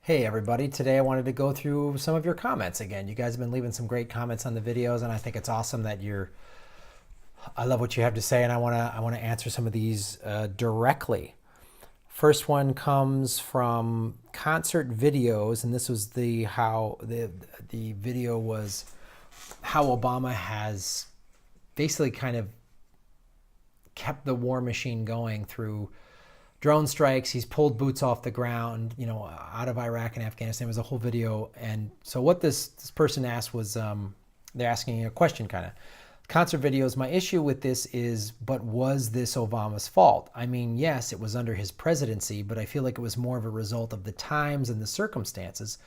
Hey everybody, today I wanted to go through some of your comments again. You guys have been leaving some great comments on the videos and I think it's awesome that I love what you have to say and I want to answer some of these directly. First one comes from Concert Videos, and this was the video was how Obama has basically kind of kept the war machine going through drone strikes. He's pulled boots off the ground, out of Iraq and Afghanistan. It was a whole video. And so what this person asked was, they're asking a question kind of. Concert Videos, my issue with this is, but was this Obama's fault? I mean, yes, it was under his presidency, but I feel like it was more of a result of the times and the circumstances.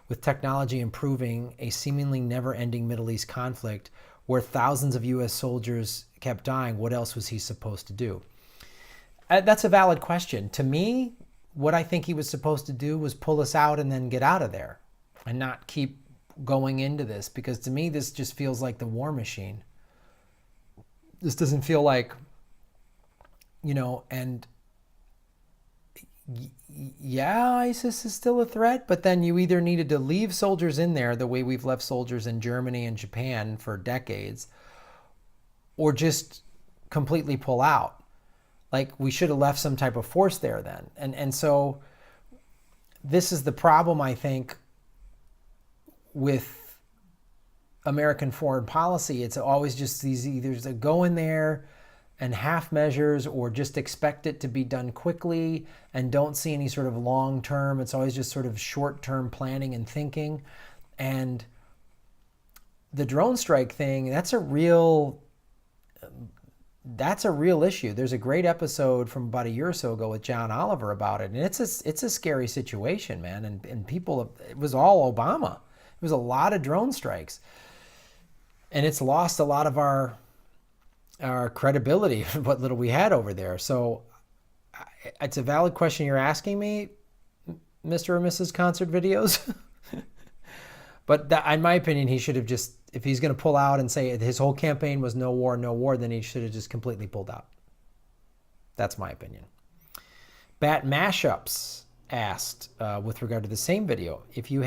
With technology improving, a seemingly never-ending Middle East conflict where thousands of U.S. soldiers kept dying, what else was he supposed to do? That's a valid question. To me, what I think he was supposed to do was pull us out and then get out of there and not keep going into this, because to me, this just feels like the war machine. This doesn't feel like, and yeah, ISIS is still a threat, but then you either needed to leave soldiers in there the way we've left soldiers in Germany and Japan for decades, or just completely pull out. Like, we should have left some type of force there then. And so this is the problem, I think, with American foreign policy. It's always just these either go in there and half measures or just expect it to be done quickly and don't see any sort of long term. It's always just sort of short term planning and thinking. And the drone strike thing, that's a real issue. There's a great episode from about a year or so ago with John Oliver about it. And it's a scary situation, man. And people, it was all Obama. It was a lot of drone strikes. And it's lost a lot of our credibility, what little we had over there. So it's a valid question you're asking me, Mr. or Mrs. Concert Videos. But in my opinion, he should have just, if he's going to pull out and say his whole campaign was no war, then he should have just completely pulled out. That's my opinion. Bat Mashups asked, with regard to the same video, if you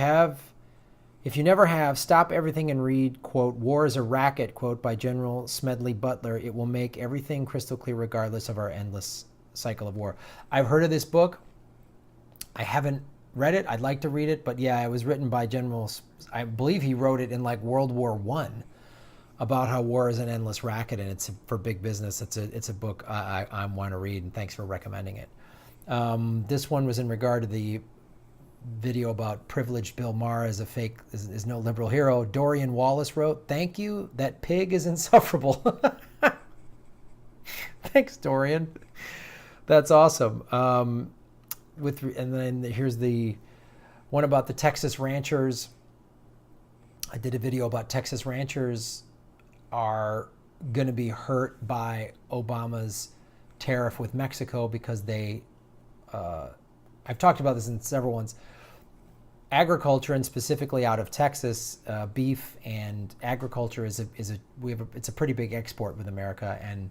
never have, stop everything and read, quote, War is a Racket, quote, by General Smedley Butler. It will make everything crystal clear regardless of our endless cycle of war. I've heard of this book. I haven't read it. I'd like to read it, but yeah, it was written by I believe he wrote it in like World War I, about how war is an endless racket and it's for big business. It's a book I want to read, and thanks for recommending it. This one was in regard to the video about privileged Bill Maher is is no liberal hero. Dorian Wallace wrote, "Thank you. That pig is insufferable." Thanks, Dorian. That's awesome. And then here's the one about the Texas ranchers. I did a video about Texas ranchers are going to be hurt by Obama's tariff with Mexico because I've talked about this in several ones. Agriculture, and specifically out of Texas, beef and agriculture it's a pretty big export with America, and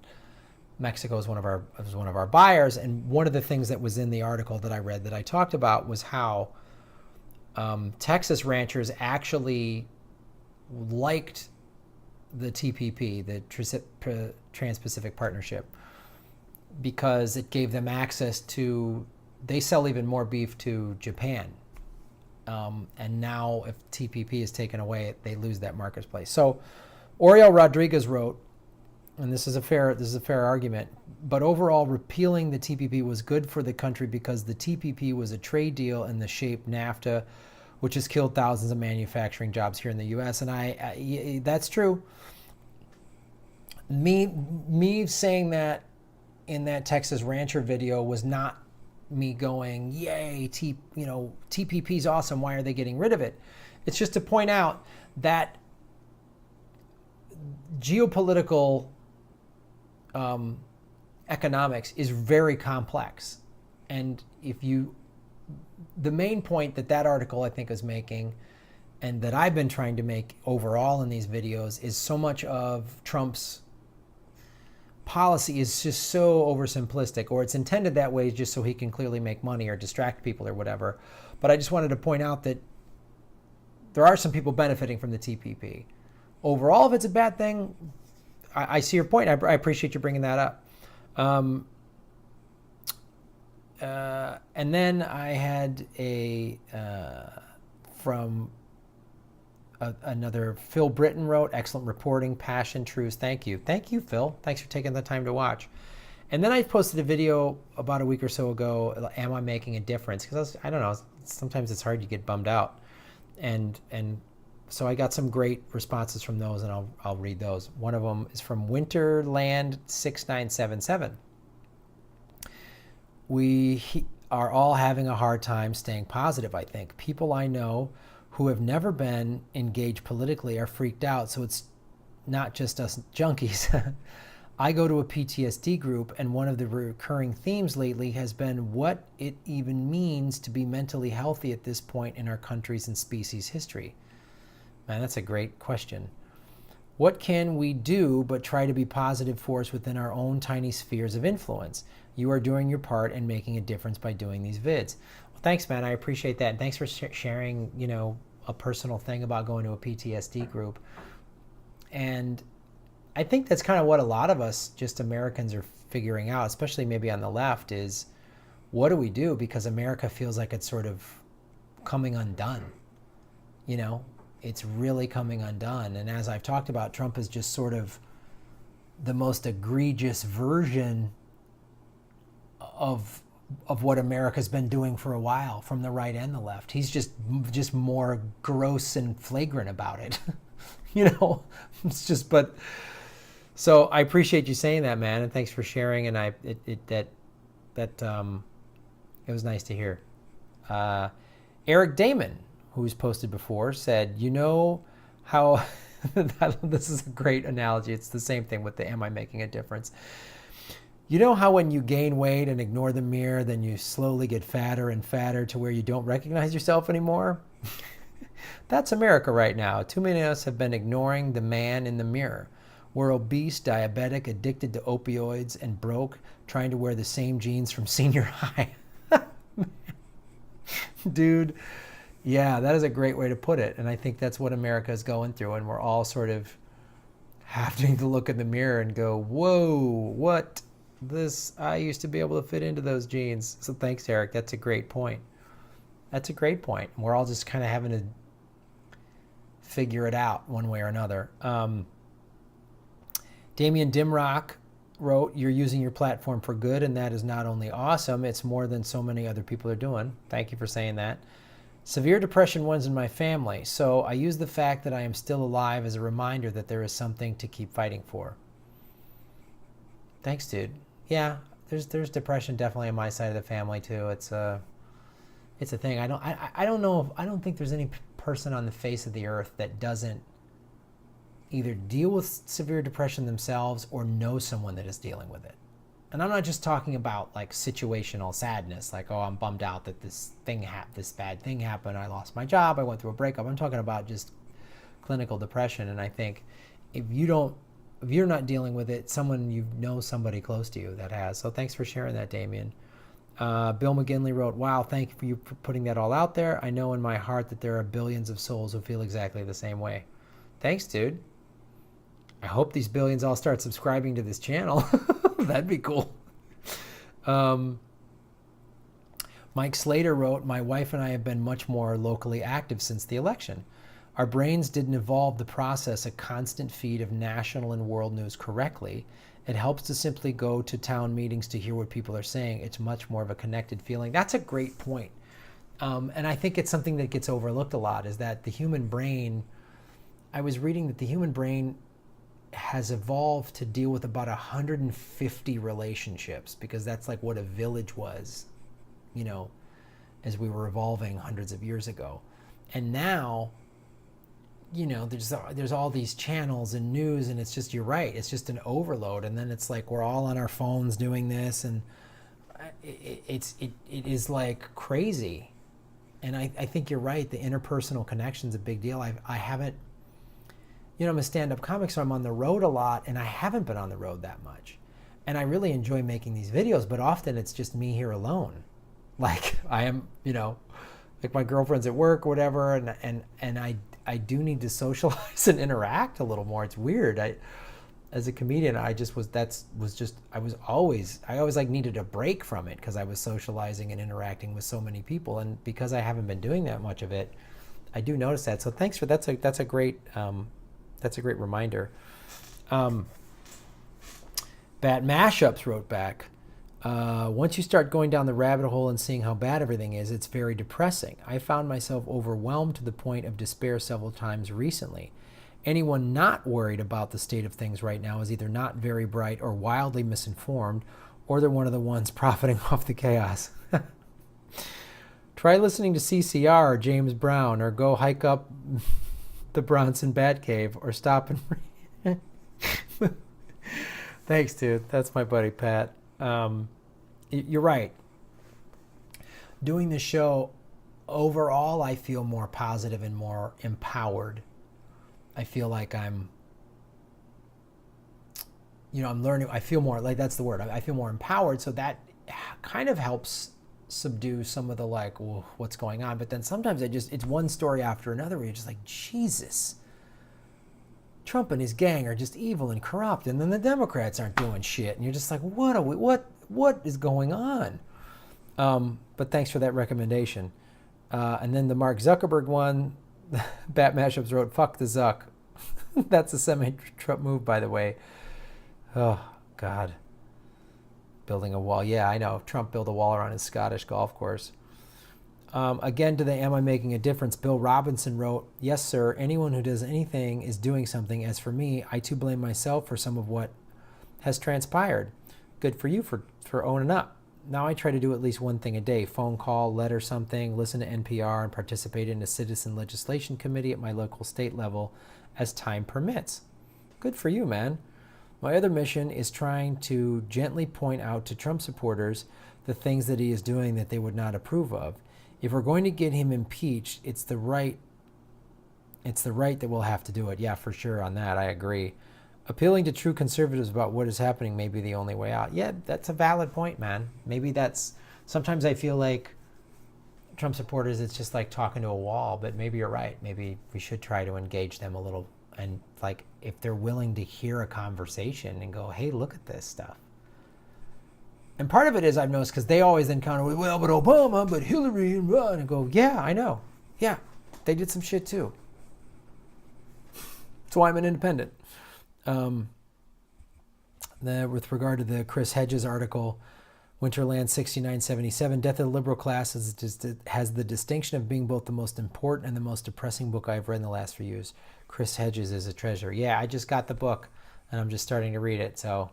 Mexico is one of our buyers. And one of the things that was in the article that I read that I talked about was how Texas ranchers actually liked the TPP, the Trans-Pacific Partnership, because it gave them access to, they sell even more beef to Japan. And now if TPP is taken away, they lose that marketplace. So Oriel Rodriguez wrote, and this is a fair argument, but overall repealing the TPP was good for the country because the TPP was a trade deal in the shape NAFTA, which has killed thousands of manufacturing jobs here in the U.S. And I that's true. Me saying that in that Texas rancher video was not me going, yay, TPP's awesome, why are they getting rid of it? It's just to point out that geopolitical economics is very complex. And the main point that article I think is making, and that I've been trying to make overall in these videos, is so much of Trump's policy is just so oversimplistic, or it's intended that way just so he can clearly make money or distract people or whatever. But I just wanted to point out that there are some people benefiting from the TPP. Overall, if it's a bad thing, I see your point. I appreciate you bringing that up. And then I had from another Phil Britton wrote, excellent reporting, passion, truths. Thank you, Phil. Thanks for taking the time to watch. And then I posted a video about a week or so ago. Am I making a difference? Because I don't know. Sometimes it's hard to get bummed out, and so I got some great responses from those, and I'll read those. One of them is from Winterland6977. We are all having a hard time staying positive, I think. People I know who have never been engaged politically are freaked out, so it's not just us junkies. I go to a PTSD group, and one of the recurring themes lately has been what it even means to be mentally healthy at this point in our country's and species history. Man, that's a great question. What can we do but try to be positive force within our own tiny spheres of influence? You are doing your part and making a difference by doing these vids. Well, thanks, man. I appreciate that. And thanks for sharing, a personal thing about going to a PTSD group. And I think that's kind of what a lot of us, just Americans, are figuring out, especially maybe on the left, is what do we do? Because America feels like it's sort of coming undone. It's really coming undone. And as I've talked about, Trump is just sort of the most egregious version of what America's been doing for a while, from the right and the left. He's just more gross and flagrant about it. It's just, but so I appreciate you saying that, man, and thanks for sharing. And it was nice to hear. Eric Damon, who's posted before, said, how this is a great analogy. It's the same thing with the am I making a difference? You know how when you gain weight and ignore the mirror, then you slowly get fatter and fatter to where you don't recognize yourself anymore? That's America right now. Too many of us have been ignoring the man in the mirror. We're obese, diabetic, addicted to opioids, and broke, trying to wear the same jeans from senior high. Dude, yeah, that is a great way to put it. And I think that's what America is going through. And we're all sort of having to look in the mirror and go, whoa, what? I used to be able to fit into those jeans. So thanks, Eric. That's a great point. That's a great point. We're all just kind of having to figure it out one way or another. Damian Dimrock wrote, you're using your platform for good, and that is not only awesome, it's more than so many other people are doing. Thank you for saying that. Severe depression runs in my family, so I use the fact that I am still alive as a reminder that there is something to keep fighting for. Thanks, dude. Yeah, there's depression definitely on my side of the family too. It's a thing. I don't think there's any person on the face of the earth that doesn't either deal with severe depression themselves or know someone that is dealing with it. And I'm not just talking about like situational sadness, like, oh, I'm bummed out that this bad thing happened, I lost my job, I went through a breakup. I'm talking about just clinical depression. And I think if you're not dealing with it, somebody close to you that has. So thanks for sharing that, Damien. Bill McGinley wrote, wow, thank you for putting that all out there. I know in my heart that there are billions of souls who feel exactly the same way. Thanks, dude. I hope these billions all start subscribing to this channel. That'd be cool. Mike Slater wrote, my wife and I have been much more locally active since the election. Our brains didn't evolve to process a constant feed of national and world news correctly. It helps to simply go to town meetings to hear what people are saying. It's much more of a connected feeling. That's a great point. And I think it's something that gets overlooked a lot, is that the human brain, I was reading that the human brain has evolved to deal with about 150 relationships, because that's like what a village was, as we were evolving hundreds of years ago. And now, there's all these channels and news, and it's just, you're right, it's just an overload. And then it's like we're all on our phones doing this, and it is like crazy. And I think you're right, the interpersonal connection's a big deal. I haven't, I'm a stand-up comic, so I'm on the road a lot, and I haven't been on the road that much. And I really enjoy making these videos, but often it's just me here alone. Like I am, like my girlfriend's at work or whatever, and I do need to socialize and interact a little more. It's weird. As a comedian, I always like needed a break from it because I was socializing and interacting with so many people, and because I haven't been doing that much of it, I do notice that. So thanks for that's a great reminder. Bat Mashups wrote back. Once you start going down the rabbit hole and seeing how bad everything is, it's very depressing. I found myself overwhelmed to the point of despair several times recently. Anyone not worried about the state of things right now is either not very bright or wildly misinformed, or they're one of the ones profiting off the chaos. Try listening to CCR or James Brown, or go hike up the Bronson Batcave, or stop and Thanks, dude. That's my buddy, Pat. You're right. Doing the show, overall, I feel more positive and more empowered. I feel like I'm learning. I feel more, like, that's the word. I feel more empowered. So that kind of helps subdue some of the, like, what's going on. But then sometimes it's one story after another where you're just like, Jesus, Trump and his gang are just evil and corrupt. And then the Democrats aren't doing shit. And you're just like, what is going on? But thanks for that recommendation. And then the Mark Zuckerberg one, Bat Mashups wrote, fuck the Zuck. That's a semi-Trump move, by the way. Oh, God. Building a wall. Yeah, I know. Trump built a wall around his Scottish golf course. Again, to the Am I Making a Difference? Bill Robinson wrote, yes, sir. Anyone who does anything is doing something. As for me, I too blame myself for some of what has transpired. Good for you for owning up. Now I try to do at least one thing a day. Phone call, letter something, listen to NPR, and participate in a citizen legislation committee at my local state level as time permits. Good for you, man. My other mission is trying to gently point out to Trump supporters the things that he is doing that they would not approve of. If we're going to get him impeached, it's the right that we'll have to do it. Yeah, for sure on that. I agree. Appealing to true conservatives about what is happening may be the only way out. Yeah, that's a valid point, man. Maybe sometimes I feel like Trump supporters, it's just like talking to a wall, but maybe you're right. Maybe we should try to engage them a little. And like, if they're willing to hear a conversation and go, hey, look at this stuff. And part of it is, I've noticed, because they always then counter with, well, but Obama, but Hillary, and I go, yeah, I know. Yeah, they did some shit too. That's why I'm an independent. With regard to the Chris Hedges article, Winterland 6977, Death of the Liberal Class has the distinction of being both the most important and the most depressing book I've read in the last few years. Chris Hedges is a treasure. Yeah, I just got the book, and I'm just starting to read it, so...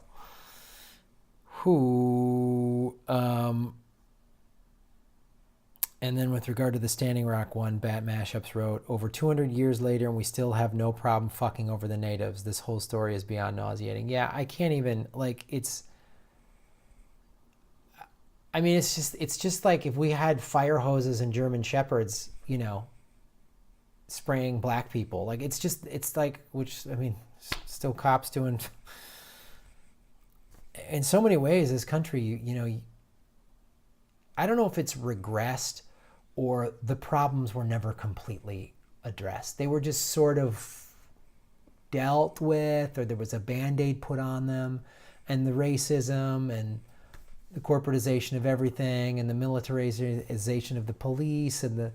And then with regard to the Standing Rock one, Bat Mashups wrote, over 200 years later and we still have no problem fucking over the natives. This whole story is beyond nauseating. Yeah, I can't even, like, it's just like if we had fire hoses and German shepherds, spraying black people. Like, it's like, which, I mean, still cops doing... In so many ways, this country, I don't know if it's regressed or the problems were never completely addressed. They were just sort of dealt with, or there was a Band-Aid put on them, and the racism and the corporatization of everything and the militarization of the police and the,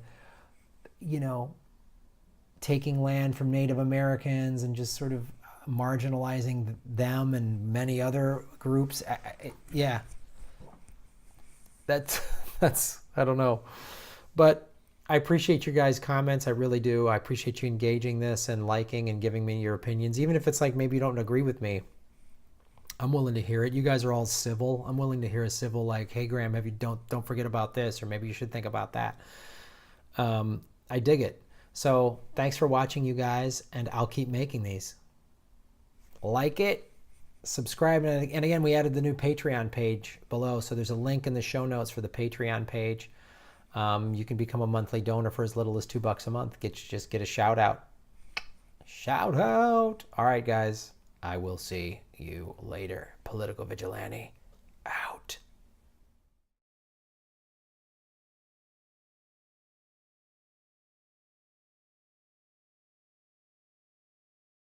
taking land from Native Americans and just sort of marginalizing them and many other groups. Yeah, that's I don't know, but I appreciate your guys' comments. I really do. I appreciate you engaging this and liking and giving me your opinions, even if it's like maybe you don't agree with me. I'm willing to hear it. You guys are all civil. I'm willing to hear a civil, like, hey Graham, don't forget about this, or maybe you should think about that. I dig it. So thanks for watching, you guys, and I'll keep making these. Like it, subscribe, and again, we added the new Patreon page below, so there's a link in the show notes for the Patreon page. You can become a monthly donor for as little as $2 a month. Just get a shout out. Shout out. All right, guys, I will see you later. political vigilante.